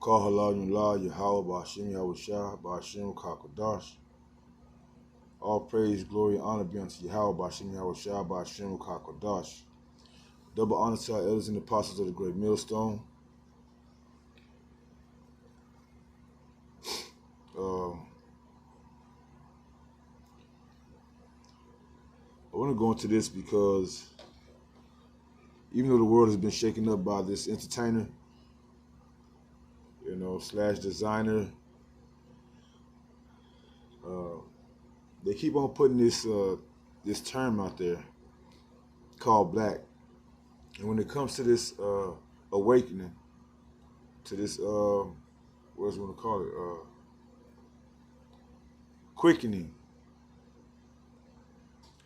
Kahalalullah, Yahweh, Ba'ashim, Yahweh Shah, Ba'ashim, Kakadash. All praise, glory, and honor be unto Yahweh, Ba'ashim, Yahweh Shah, Ba'ashim, Kakadash. Double honor to our elders and apostles of the great millstone. I want to go into this because even though the world has been shaken up by this entertainer, slash designer, they keep on putting this this term out there called black. And when it comes to this awakening, to this what do you want to call it? Quickening.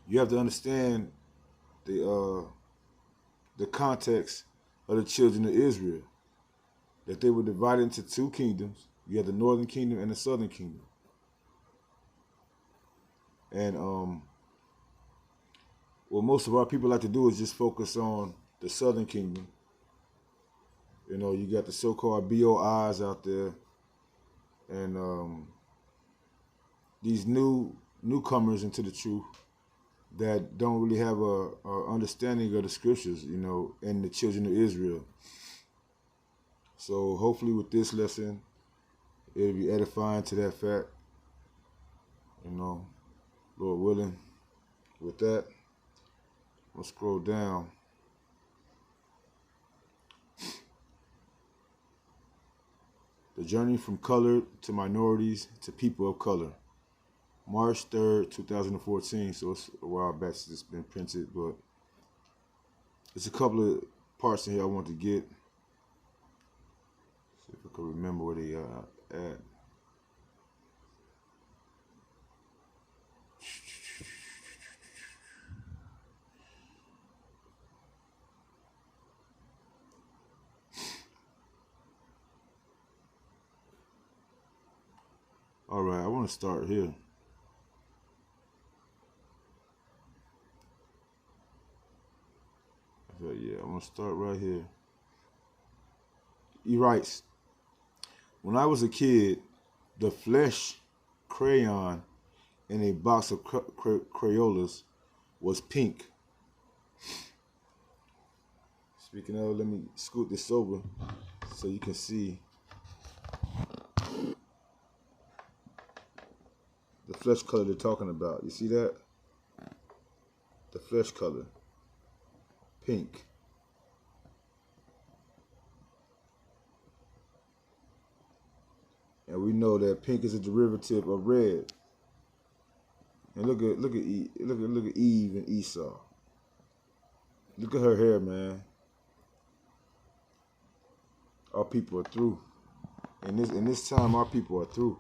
You have to understand the context of the children of Israel, that they were divided into two kingdoms. You have the northern kingdom and the southern kingdom. And what most of our people like to do is just focus on the southern kingdom. You got the so-called BOIs out there, and these newcomers into the truth that don't really have a understanding of the scriptures, and the children of Israel. So hopefully with this lesson, it'll be edifying to that fact. Lord willing. With that, we'll scroll down. The journey from colored to minorities to people of color. March 3rd, 2014. So it's a while back since it's been printed, but there's a couple of parts in here I want to get. See if I can remember where they are at. All right, I want to start here. Yeah, I'm going to start right here. He writes, when I was a kid, the flesh crayon in a box of Crayolas was pink. Speaking of, let me scoot this over so you can see the flesh color they're talking about. You see that? The flesh color. Pink. And we know that pink is a derivative of red. And look at Eve and Esau. Look at her hair, man. Our people are through. In this time, our people are through.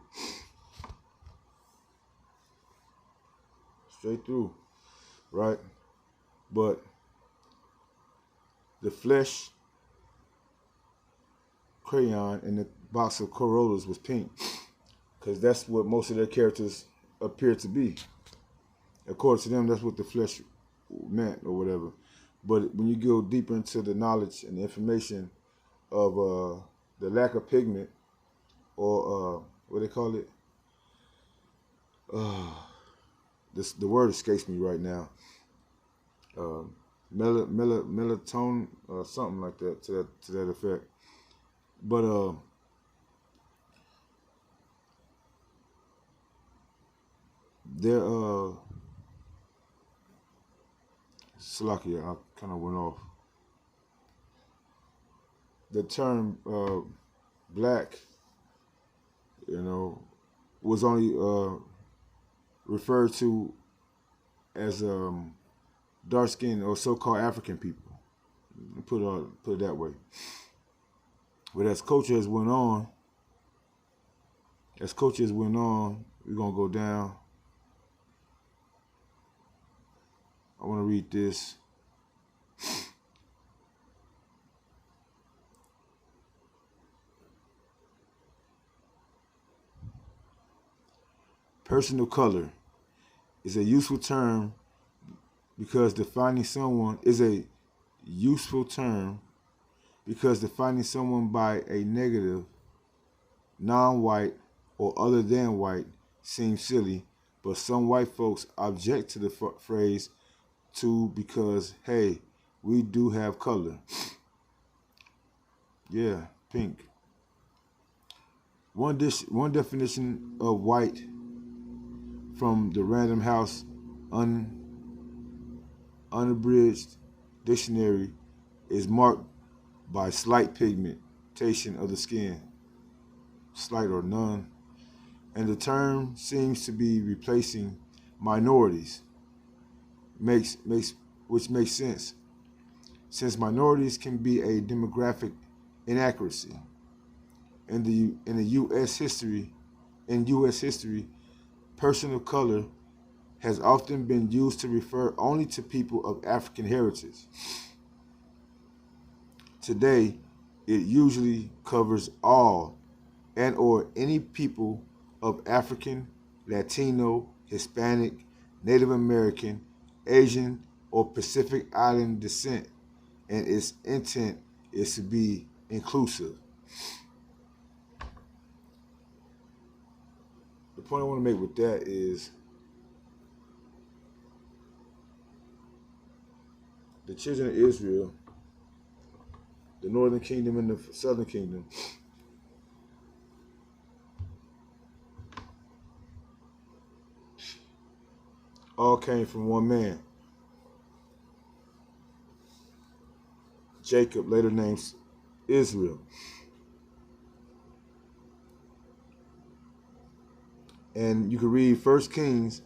Straight through, right? But the flesh crayon in the box of Corollas was pink, because that's what most of their characters appear to be. According to them, that's what the flesh meant or whatever. But when you go deeper into the knowledge and the information of the lack of pigment, or what they call it, the word escapes me right now. Melatonin or something like that, to that effect. But they're Salakia, I kind of went off. The term black, was only referred to as dark-skinned or so-called African people. Put it that way. But as culture has went on, we're gonna go down. I want to read this. Person of color is a useful term because defining someone by a negative non-white, or other than white seems silly, but some white folks object to the phrase too because, hey, we do have color. Yeah, pink. One definition of white from the Random House unabridged dictionary is marked by slight pigmentation of the skin, slight or none, and the term seems to be replacing minorities. Which makes sense, since minorities can be a demographic inaccuracy. In U.S. history, person of color has often been used to refer only to people of African heritage. Today, it usually covers all and or any people of African, Latino, Hispanic, Native American, Asian, or Pacific Island descent, and its intent is to be inclusive. The point I want to make with that is the children of Israel, the northern kingdom and the southern kingdom, all came from one man, Jacob, later named Israel. And you can read 1 Kings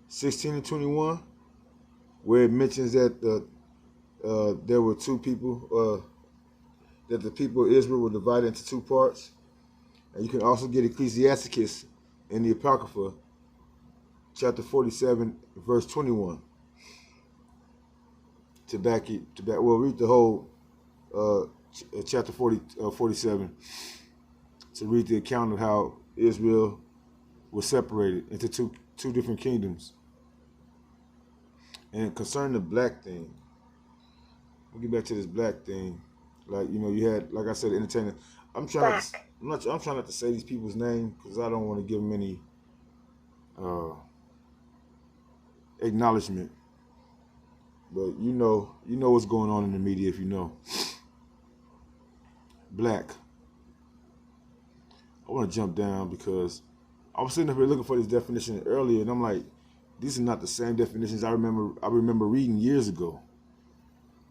16 and 21, where it mentions that there were two people, that the people of Israel were divided into two parts. And you can also get Ecclesiasticus in the Apocrypha, chapter 47, verse 21. We'll read the whole chapter 47 to read the account of how Israel was separated into two different kingdoms. And concerning the black thing, we'll get back to this black thing. Like, you had, like I said, entertainment. I'm trying not to say these people's names because I don't want to give them any acknowledgement. But you know what's going on in the media if you know. Black. I want to jump down because I was sitting up here looking for this definition earlier, and I'm like, these are not the same definitions I remember reading years ago.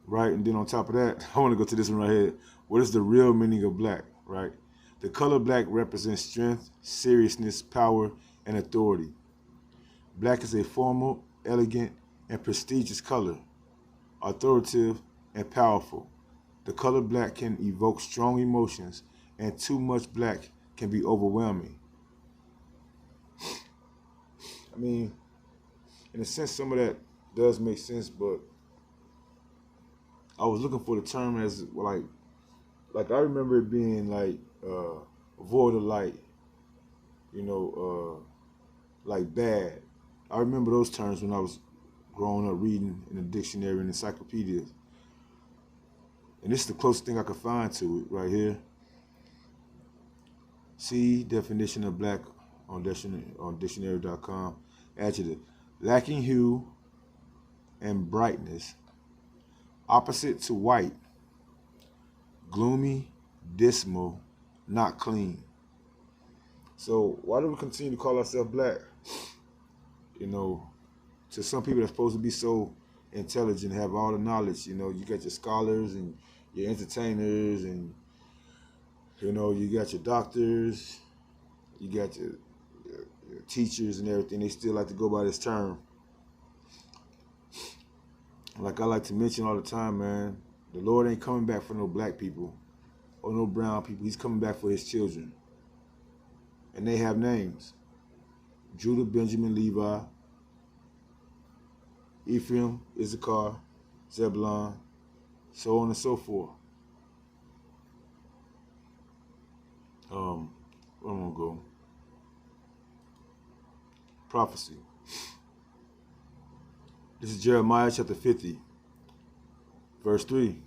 Right? And then on top of that, I want to go to this one right here. What is the real meaning of black? Right? The color black represents strength, seriousness, power, and authority. Black is a formal, elegant, and prestigious color, authoritative and powerful. The color black can evoke strong emotions, and too much black can be overwhelming. I mean, in a sense, some of that does make sense, but I was looking for the term as like I remember it being like void of light, like bad. I remember those terms when I was growing up reading in the dictionary and encyclopedias. And this is the closest thing I could find to it right here. See definition of black on dictionary.com. Adjective: lacking hue and brightness, opposite to white, gloomy, dismal, not clean. So why do we continue to call ourselves black? To some people that's supposed to be so intelligent, have all the knowledge. You got your scholars and your entertainers, and you got your doctors, you got your teachers and everything. They still like to go by this term. Like I like to mention all the time, man, the Lord ain't coming back for no black people or no brown people. He's coming back for his children. And they have names: Judah, Benjamin, Levi, Ephraim, Issachar, Zebulon, so on and so forth. Where am I gonna go? Prophecy. This is Jeremiah chapter 50, verse 3.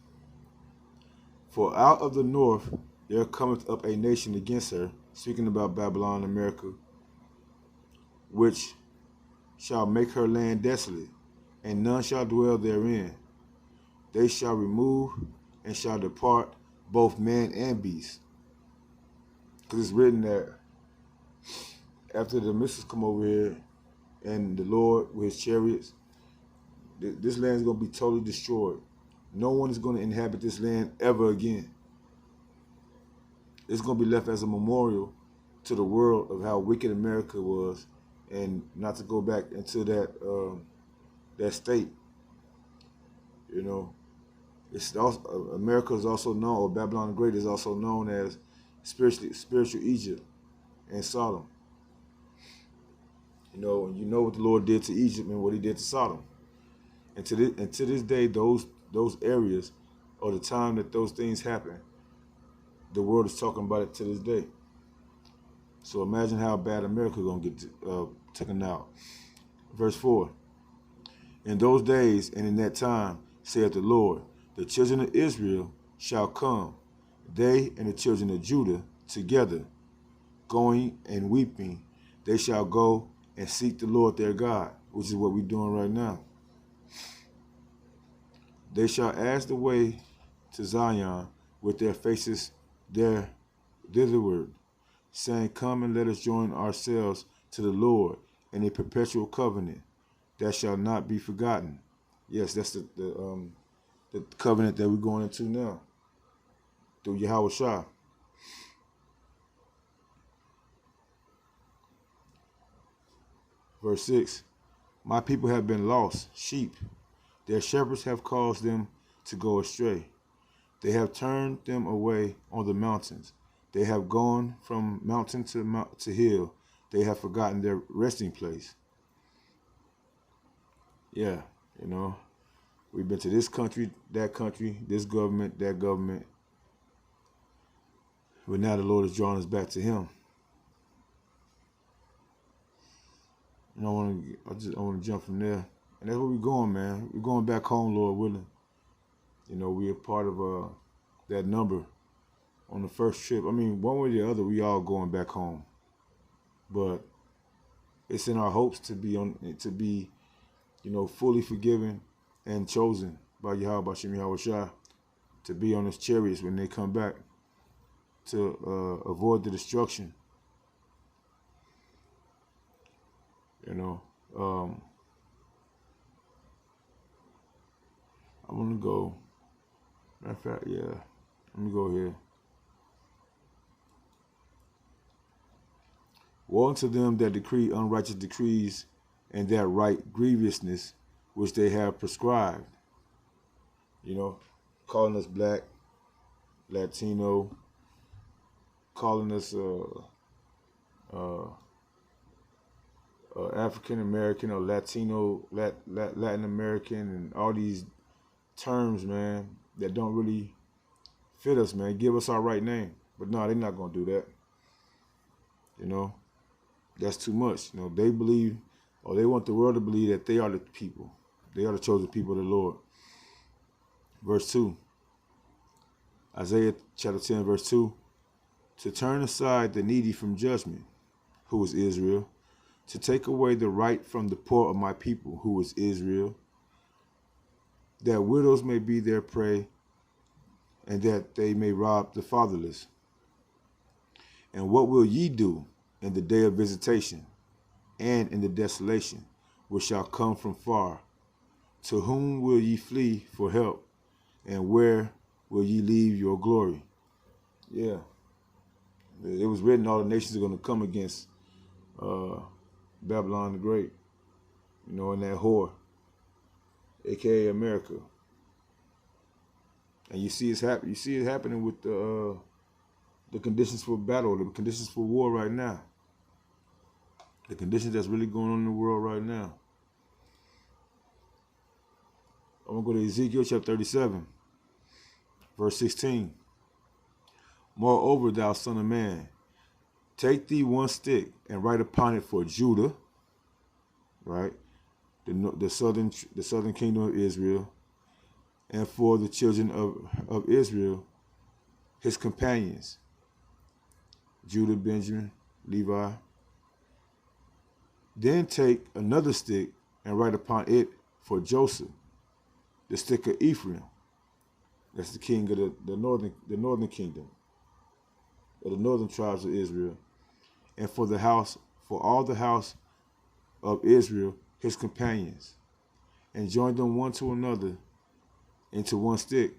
For out of the north there cometh up a nation against her, speaking about Babylon, America, which shall make her land desolate, and none shall dwell therein. They shall remove and shall depart, both man and beast. Because it's written that after the missiles come over here and the Lord with his chariots, this land is going to be totally destroyed. No one is going to inhabit this land ever again. It's going to be left as a memorial to the world of how wicked America was, and not to go back into that state. You know, it's also, America is also known, or Babylon the Great is also known as spiritual Egypt and Sodom. You know, and you know what the Lord did to Egypt and what he did to Sodom. And to this day, those areas, or the time that those things happen, the world is talking about it to this day. So imagine how bad America is going to get taken out. Verse 4. In those days and in that time, saith the Lord, the children of Israel shall come, they and the children of Judah together, going and weeping. They shall go and seek the Lord their God, which is what we're doing right now. They shall ask the way to Zion with their faces there thitherward, saying, come and let us join ourselves to the Lord in a perpetual covenant that shall not be forgotten. Yes, that's the covenant that we're going into now through Yahweh Shah. Verse 6, my people have been lost, sheep. Their shepherds have caused them to go astray. They have turned them away on the mountains. They have gone from mountain to hill. They have forgotten their resting place. Yeah, you know, we've been to this country, this government, that government. But now the Lord is drawing us back to him. And I want to jump from there. And that's where we're going, man. We're going back home, Lord willing. You know, we are part of that number on the first trip. I mean, one way or the other, we all going back home. But it's in our hopes to be, you know, fully forgiven and chosen by Yahweh Shem Yahweh Shai to be on his chariots when they come back, to avoid the destruction. You know, I'm going to go, matter of fact, yeah, let me go here. Woe unto them that decree unrighteous decrees and that write grievousness which they have prescribed. You know, calling us black, Latino, calling us African American or Latino, Latin American, and all these terms, man, that don't really fit us, man. Give us our right name. But no, they're not going to do that. You know, that's too much. You know, they believe, or they want the world to believe that they are the people. They are the chosen people of the Lord. Verse 2. Isaiah chapter 10, verse 2. To turn aside the needy from judgment, who is Israel, to take away the right from the poor of my people, who is Israel, that widows may be their prey, and that they may rob the fatherless. And what will ye do in the day of visitation, and in the desolation, which shall come from far? To whom will ye flee for help, and where will ye leave your glory? Yeah. It was written all the nations are going to come against Babylon the Great, you know, in that whore, a.k.a. America. And you see it happening with the conditions for battle, the conditions for war right now. The conditions that's really going on in the world right now. I'm going to go to Ezekiel chapter 37, verse 16. Moreover, thou son of man, take thee one stick and write upon it for Judah, right? The southern kingdom of Israel, and for the children of Israel, his companions. Judah, Benjamin, Levi. Then take another stick and write upon it for Joseph, the stick of Ephraim. That's the king of the northern kingdom, of the northern tribes of Israel. And for all the house of Israel, his companions, and join them one to another into one stick,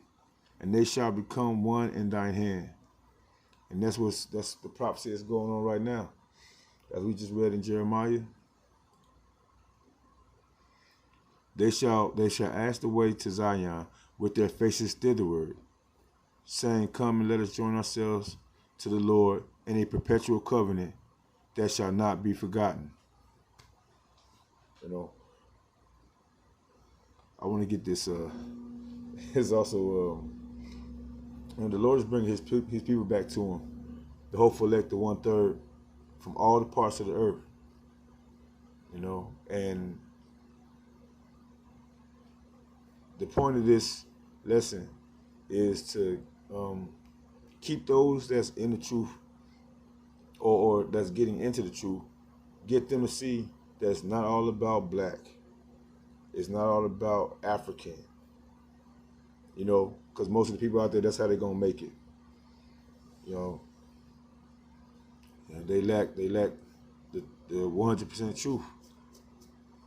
and they shall become one in thine hand. And that's the prophecy that's going on right now. As we just read in Jeremiah, they shall ask the way to Zion with their faces thitherward, saying, Come and let us join ourselves to the Lord in a perpetual covenant that shall not be forgotten. You know, I want to get this. It's also, the Lord is bringing his people back to him, the hopeful elect, the 1/3 from all the parts of the earth. You know, and the point of this lesson is to keep those that's in the truth or that's getting into the truth, get them to see that it's not all about black. It's not all about African. You know, because most of the people out there, that's how they're gonna make it. You know, and they lack the 100% truth,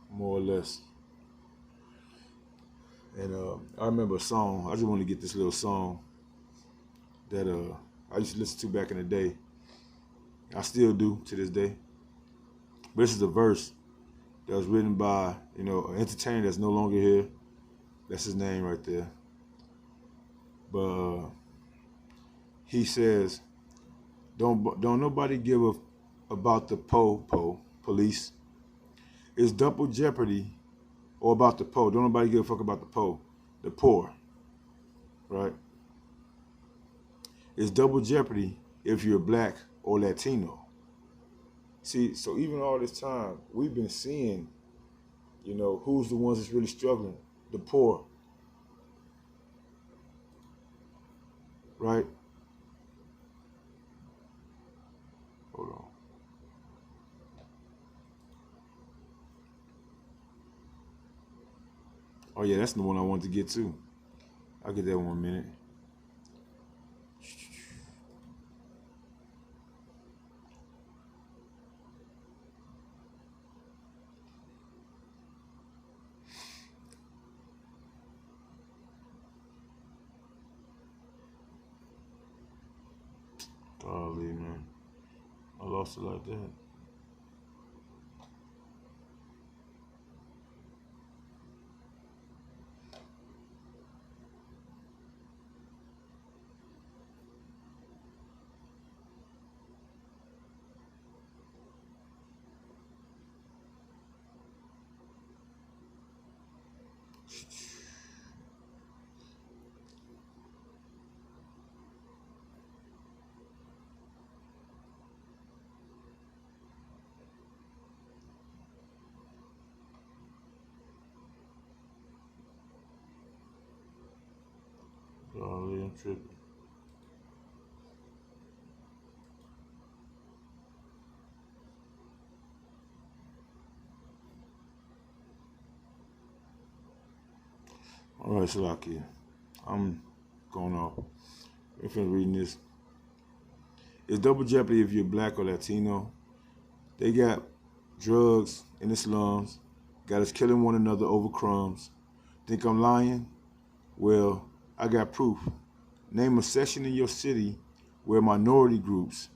more or less. And I remember a song. I just want to get this little song that I used to listen to back in the day. I still do to this day. But this is a verse that was written by, an entertainer that's no longer here. That's his name right there. But he says, don't nobody give a about the police. It's double jeopardy, or about the Don't nobody give a fuck about the poor, right? It's double jeopardy if you're black or Latino. See, so even all this time, we've been seeing, who's the ones that's really struggling? The poor, right? Hold on. Oh yeah, that's the one I wanted to get to. I'll get that 1 minute. Golly, man. I lost it like that. Golly, I'm tripping. All right, Salakia. I'm going off. If I'm reading this, it's double jeopardy if you're black or Latino. They got drugs in the slums, got us killing one another over crumbs. Think I'm lying? Well, I got proof. Name a section in your city where minority groups,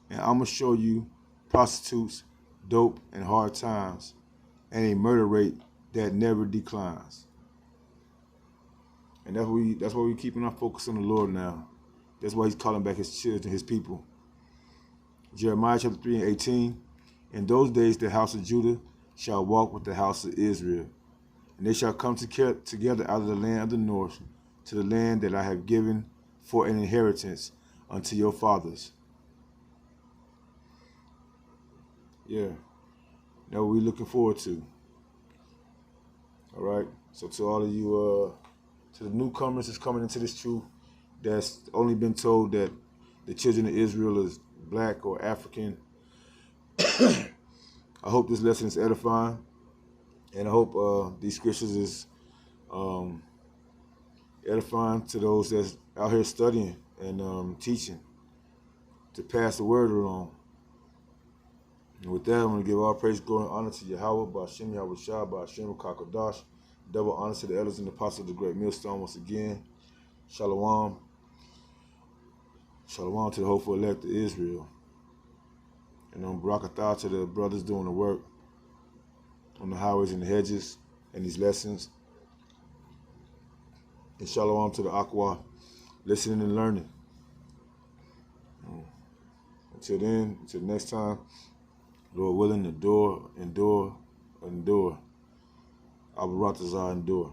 and I'm gonna show you prostitutes, dope, and hard times, and a murder rate that never declines. And that's why we keeping our focus on the Lord now. That's why he's calling back his children, his people. Jeremiah chapter 3:18. In those days the house of Judah shall walk with the house of Israel, and they shall come together out of the land of the north to the land that I have given for an inheritance unto your fathers. Yeah, that's what we're looking forward to. All right. So to all of you, to the newcomers that's coming into this truth, that's only been told that the children of Israel is black or African. I hope this lesson is edifying, and I hope these scriptures is edifying to those that's out here studying and teaching to pass the word along. And with that, I'm going to give all praise, glory, and honor to Yahweh, Ba'ashem, Yahweh Shah, Ba'ashem, Kakadash. Double honor to the elders and the apostles of the great millstone once again. Shalom. Shalom to the hopeful elect of Israel. And Barakatah to the brothers doing the work on the highways and the hedges and these lessons. And Shalom to the Aqua, listening and learning. Until then, until next time, Lord willing, endure. Abu Ratazar, endure.